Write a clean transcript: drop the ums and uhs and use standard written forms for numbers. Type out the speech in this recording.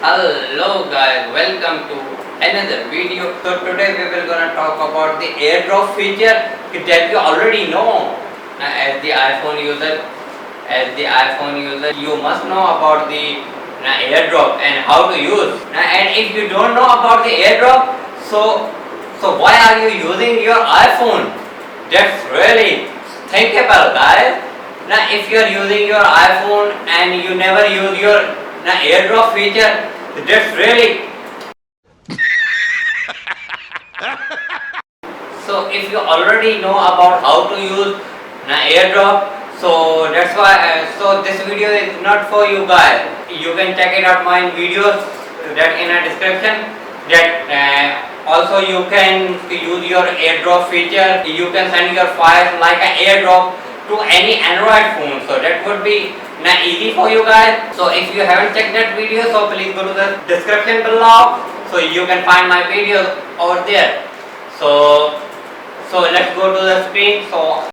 Hello guys, welcome to another video. So today we will gonna talk about the airdrop feature that you already know. Now, as the iPhone user, you must know about the airdrop and how to use. And if you don't know about the airdrop, so why are you using your iPhone? That's really thinkable, guys. Now, if you are using your iPhone and you never use your airdrop feature, that's really. So if you already know about how to use airdrop, so that's why. So this video is not for you guys. You can check it out my videos that in a description. That also you can use your airdrop feature. You can send your files like an airdrop to any Android phone. So that would be easy for you guys. So if you haven't checked that video, so please go to the description below. So you can find my videos over there. So let's go to the screen. So